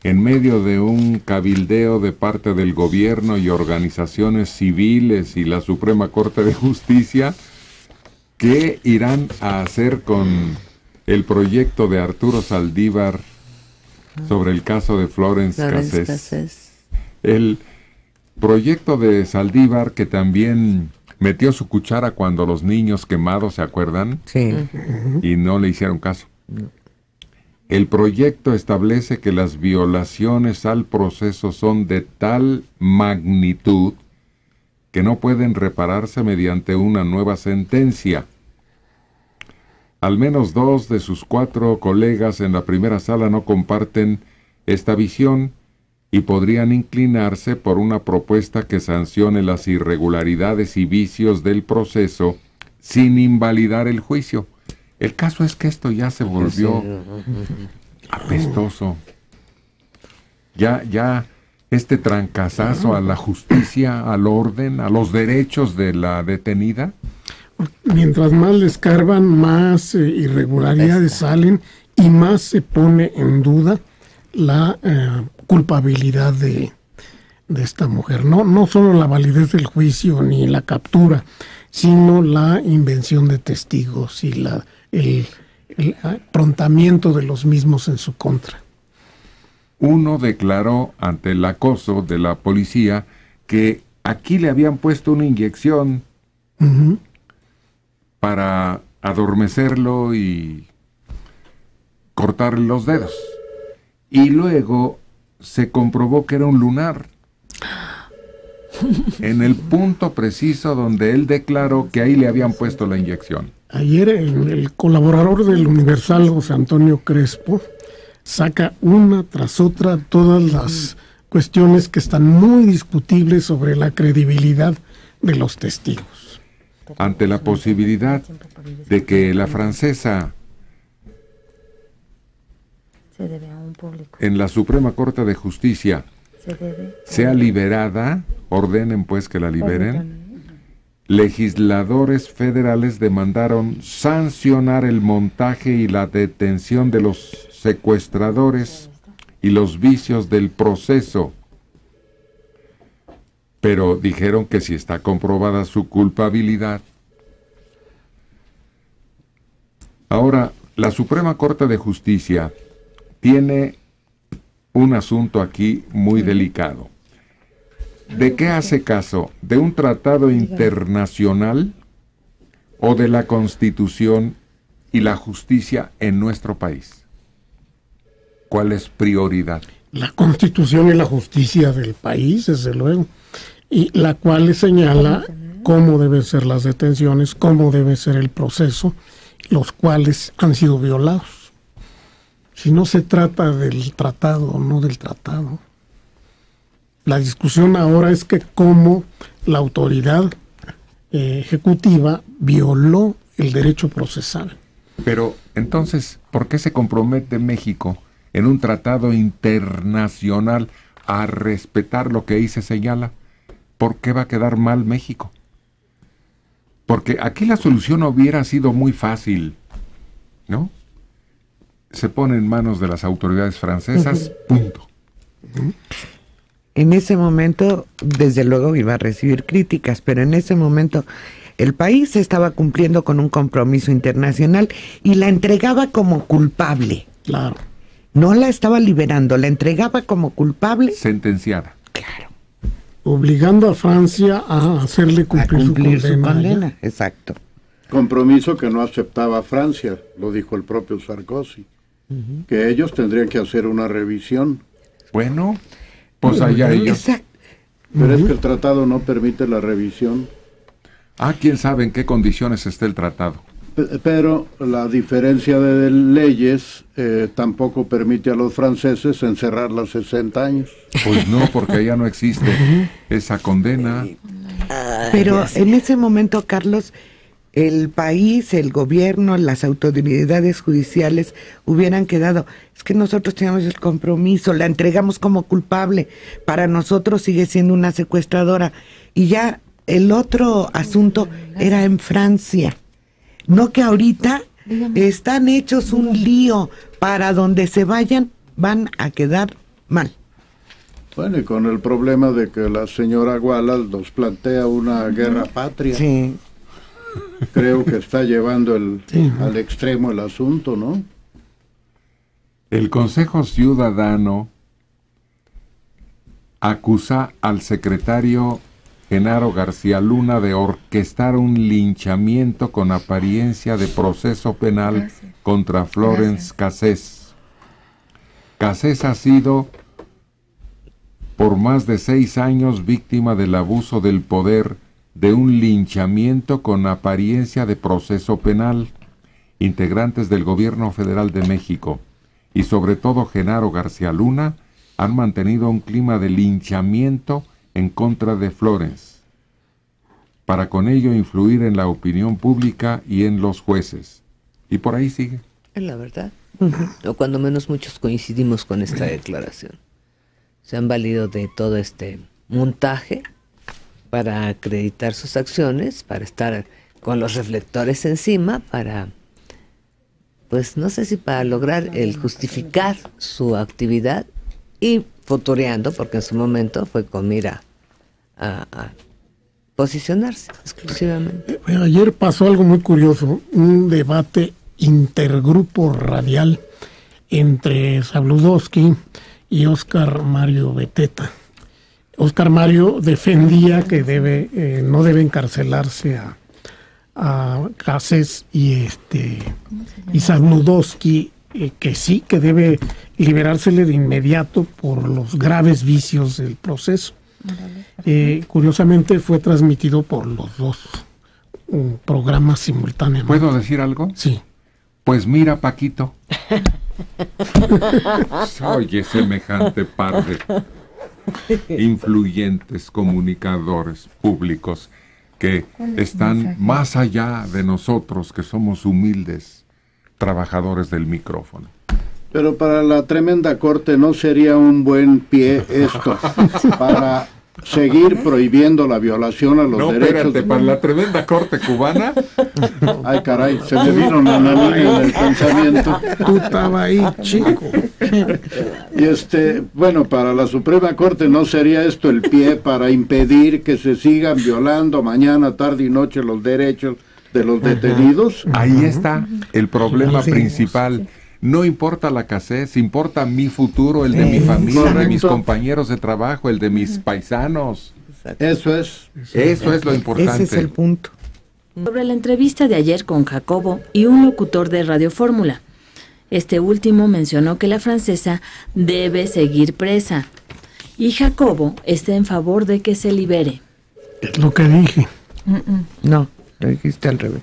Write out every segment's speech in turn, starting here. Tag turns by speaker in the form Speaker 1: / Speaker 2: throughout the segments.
Speaker 1: en medio de un cabildeo de parte del gobierno y organizaciones civiles y la Suprema Corte de Justicia, ¿qué irán a hacer con el proyecto de Arturo Saldívar sobre el caso de Florence Cassés? El proyecto de Saldívar, que también metió su cuchara cuando los niños quemados, ¿se acuerdan?
Speaker 2: Sí.
Speaker 1: Y no le hicieron caso. El proyecto establece que las violaciones al proceso son de tal magnitud que no pueden repararse mediante una nueva sentencia. Al menos 2 de sus 4 colegas en la primera sala no comparten esta visión y podrían inclinarse por una propuesta que sancione las irregularidades y vicios del proceso sin invalidar el juicio. El caso es que esto ya se volvió apestoso. Ya este trancazazo a la justicia, al orden, a los derechos de la detenida.
Speaker 3: Mientras más le escarban, más irregularidades salen y más se pone en duda la culpabilidad de esta mujer. No solo la validez del juicio ni la captura, sino la invención de testigos y el aprontamiento de los mismos en su contra.
Speaker 1: Uno declaró ante el acoso de la policía que aquí le habían puesto una inyección para adormecerlo y cortarle los dedos. Y luego se comprobó que era un lunar. En el punto preciso donde él declaró que ahí le habían puesto la inyección.
Speaker 3: Ayer el colaborador del Universal, José Antonio Crespo, saca una tras otra todas las cuestiones que están muy discutibles sobre la credibilidad de los testigos.
Speaker 1: Ante la posibilidad de que la francesa en la Suprema Corte de Justicia sea liberada, ordenen pues que la liberen, legisladores federales demandaron sancionar el montaje y la detención de los secuestradores y los vicios del proceso. Pero dijeron que si está comprobada su culpabilidad. Ahora, la Suprema Corte de Justicia tiene un asunto aquí muy delicado. ¿De qué hace caso? ¿De un tratado internacional o de la Constitución y la justicia en nuestro país? ¿Cuál es prioridad?
Speaker 3: La Constitución y la justicia del país, desde luego, y la cual señala cómo deben ser las detenciones, cómo debe ser el proceso, los cuales han sido violados. Si no se trata del tratado o no del tratado. La discusión ahora es que cómo la autoridad ejecutiva violó el derecho procesal.
Speaker 1: Pero entonces, ¿por qué se compromete México en un tratado internacional a respetar lo que ahí se señala? ¿Por qué va a quedar mal México? Porque aquí la solución hubiera sido muy fácil, ¿no? Se pone en manos de las autoridades francesas, punto.
Speaker 2: En ese momento, desde luego iba a recibir críticas, pero en ese momento el país estaba cumpliendo con un compromiso internacional y la entregaba como culpable.
Speaker 3: Claro.
Speaker 2: No la estaba liberando, la entregaba como culpable.
Speaker 1: Sentenciada.
Speaker 2: Claro.
Speaker 3: Obligando a Francia a hacerle cumplir su condena.
Speaker 2: Exacto.
Speaker 4: Compromiso que no aceptaba Francia, lo dijo el propio Sarkozy, que ellos tendrían que hacer una revisión.
Speaker 1: Bueno, pues allá ellos.
Speaker 2: Exacto.
Speaker 4: Pero es que el tratado no permite la revisión.
Speaker 1: ¿Quién sabe en qué condiciones está el tratado?
Speaker 4: Pero la diferencia de leyes tampoco permite a los franceses encerrarla 60 años.
Speaker 1: Pues no, porque allá no existe esa condena.
Speaker 2: Pero en ese momento, Carlos, el país, el gobierno, las autoridades judiciales hubieran quedado, es que nosotros teníamos el compromiso, la entregamos como culpable, para nosotros sigue siendo una secuestradora. Y ya el otro asunto era en Francia. No que ahorita están hechos un lío, para donde se vayan van a quedar mal.
Speaker 4: Bueno, y con el problema de que la señora Wallace nos plantea una guerra patria.
Speaker 2: Sí.
Speaker 4: Creo que está llevando al extremo el asunto, ¿no?
Speaker 1: El Consejo Ciudadano acusa al secretario Genaro García Luna de orquestar un linchamiento con apariencia de proceso penal contra Florence Cassés. Cassés ha sido por más de 6 años víctima del abuso del poder de un linchamiento con apariencia de proceso penal. Integrantes del Gobierno Federal de México y sobre todo Genaro García Luna han mantenido un clima de linchamiento en contra de Florence, para con ello influir en la opinión pública y en los jueces. Y por ahí sigue.
Speaker 5: Es la verdad. O cuando menos muchos coincidimos con esta declaración. Se han valido de todo este montaje para acreditar sus acciones, para estar con los reflectores encima, para, pues no sé si para lograr el justificar su actividad y fotoreando, porque en su momento fue con mira a posicionarse exclusivamente.
Speaker 3: Ayer pasó algo muy curioso, un debate intergrupo radial entre Zabludovsky y Óscar Mario Beteta. Óscar Mario defendía que no debe encarcelarse a Cassés y Zabludovsky que sí, que debe liberársele de inmediato por los graves vicios del proceso. Curiosamente fue transmitido por los dos programas simultáneamente.
Speaker 1: ¿Puedo decir algo?
Speaker 3: Sí.
Speaker 1: Pues mira, Paquito. Oye, semejante par de influyentes comunicadores públicos que están más allá de nosotros, que somos humildes trabajadores del micrófono.
Speaker 4: Pero para la tremenda corte no sería un buen pie esto para seguir prohibiendo la violación a los derechos.
Speaker 1: Espérate, para la tremenda corte cubana.
Speaker 4: Ay, caray, se me vino la línea del pensamiento.
Speaker 3: Tú estabas ahí, chico.
Speaker 4: Y bueno, para la Suprema Corte no sería esto el pie para impedir que se sigan violando mañana, tarde y noche los derechos de los detenidos.
Speaker 1: Ahí está el problema principal. No importa la Cassés, importa mi futuro, el de mi familia, el de mis compañeros de trabajo, el de mis paisanos.
Speaker 4: Eso es
Speaker 1: lo importante.
Speaker 2: Ese es el punto.
Speaker 6: Sobre la entrevista de ayer con Jacobo y un locutor de Radio Fórmula. Este último mencionó que la francesa debe seguir presa y Jacobo está en favor de que se libere.
Speaker 3: Es lo que dije.
Speaker 2: No, lo dijiste al revés.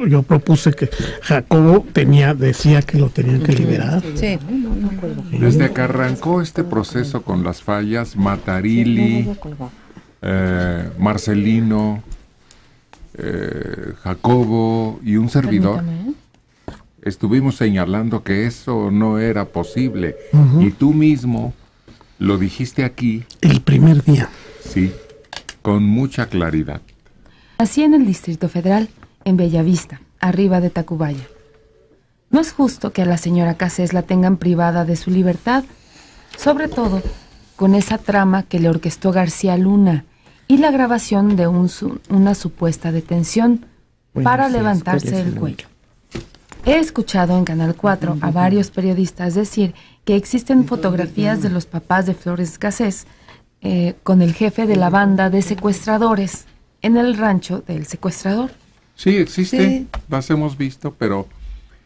Speaker 3: Yo propuse que Jacobo decía que lo tenían que liberar.
Speaker 5: Sí.
Speaker 1: Desde que arrancó este proceso con las fallas, Matarili, Marcelino, Jacobo y un servidor, estuvimos señalando que eso no era posible. Y tú mismo lo dijiste aquí.
Speaker 3: El primer día.
Speaker 1: Sí, con mucha claridad.
Speaker 7: Nací en el Distrito Federal, en Bellavista, arriba de Tacubaya. No es justo que a la señora Cassés la tengan privada de su libertad, sobre todo con esa trama que le orquestó García Luna y la grabación de una supuesta detención para levantarse el cuello. He escuchado en Canal 4 a varios periodistas decir que existen fotografías de los papás de Florence Cassés con el jefe de la banda de secuestradores en el rancho del secuestrador.
Speaker 1: Sí, existe, las hemos visto, pero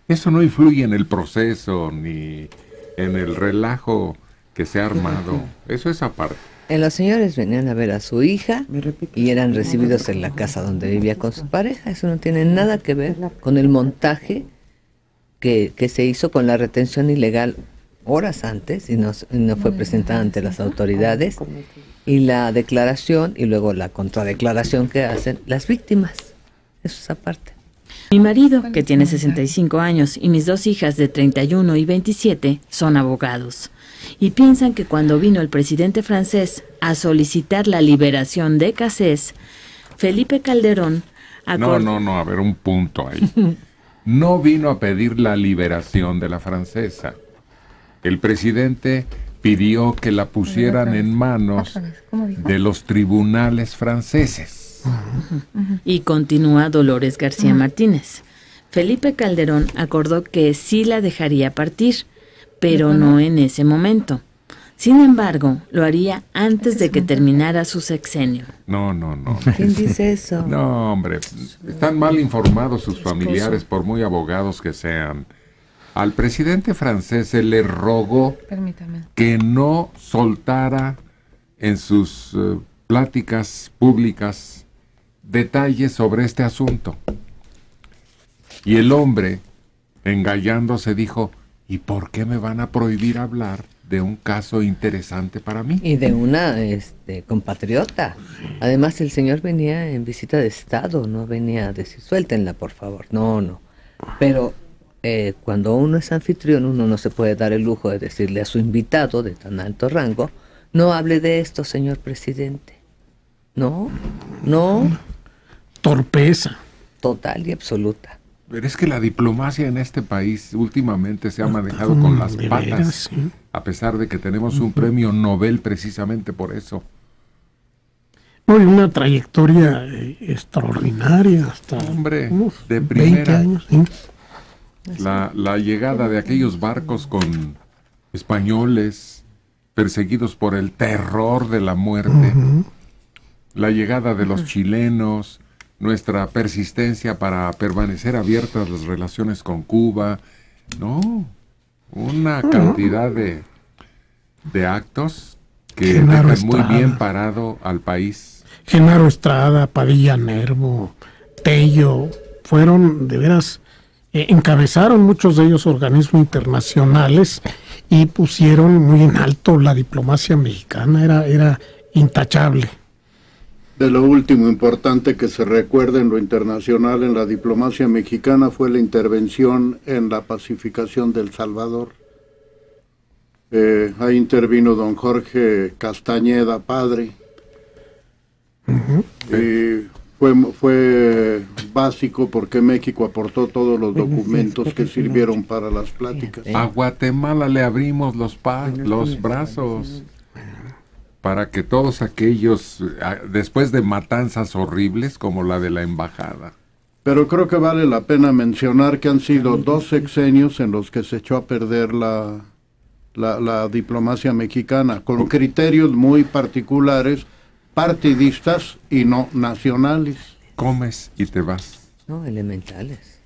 Speaker 1: eso no influye en el proceso ni en el relajo que se ha armado. Eso es aparte.
Speaker 5: Los señores venían a ver a su hija y eran recibidos en la casa donde vivía con su pareja. Eso no tiene nada que ver con el montaje que se hizo con la retención ilegal horas antes y no fue presentada ante las autoridades, y la declaración y luego la contradeclaración que hacen las víctimas. Eso es aparte.
Speaker 6: Mi marido, que tiene 65 años, y mis dos hijas de 31 y 27 son abogados. Y piensan que cuando vino el presidente francés a solicitar la liberación de Cassés, Felipe Calderón...
Speaker 1: No, a ver, un punto ahí. No vino a pedir la liberación de la francesa. El presidente pidió que la pusieran en manos de los tribunales franceses.
Speaker 6: Y continúa Dolores García Martínez. Felipe Calderón acordó que sí la dejaría partir, pero no en ese momento. Sin embargo, lo haría antes de que terminara su sexenio.
Speaker 1: No.
Speaker 5: ¿Quién dice eso?
Speaker 1: No, hombre, están mal informados sus familiares, por muy abogados que sean. Al presidente francés se le rogó que no soltara en sus pláticas públicas detalles sobre este asunto. Y el hombre, engallándose, dijo, ¿y por qué me van a prohibir hablar de un caso interesante para mí?
Speaker 5: Y de una compatriota. Además, el señor venía en visita de Estado, no venía a decir, suéltenla, por favor. No. Pero cuando uno es anfitrión, uno no se puede dar el lujo de decirle a su invitado de tan alto rango, no hable de esto, señor presidente. No.
Speaker 3: Torpeza.
Speaker 5: Total y absoluta.
Speaker 1: Pero es que la diplomacia en este país últimamente se ha manejado con las patas,
Speaker 3: ¿sí?
Speaker 1: A pesar de que tenemos un premio Nobel precisamente por eso.
Speaker 3: No, y una trayectoria extraordinaria hasta
Speaker 1: de primera.
Speaker 3: 20 años. ¿Sí?
Speaker 1: La llegada de aquellos barcos con españoles perseguidos por el terror de la muerte, la llegada de los chilenos, nuestra persistencia para permanecer abiertas las relaciones con Cuba, una cantidad de actos que
Speaker 3: Genaro
Speaker 1: dejan muy
Speaker 3: Estrada.
Speaker 1: bien parado al país.
Speaker 3: Genaro Estrada, Padilla Nervo, Tello, fueron de veras, encabezaron muchos de ellos organismos internacionales y pusieron muy en alto la diplomacia mexicana, era intachable.
Speaker 4: De lo último importante que se recuerda en lo internacional en la diplomacia mexicana fue la intervención en la pacificación de El Salvador. Ahí intervino don Jorge Castañeda, padre. Y fue básico porque México aportó todos los documentos que sirvieron para las pláticas.
Speaker 1: A Guatemala le abrimos los brazos para que todos aquellos, después de matanzas horribles como la de la embajada.
Speaker 4: Pero creo que vale la pena mencionar que han sido 2 sexenios en los que se echó a perder la diplomacia mexicana, con criterios muy particulares, partidistas y no nacionales.
Speaker 1: Comes y te vas.
Speaker 5: No, elementales.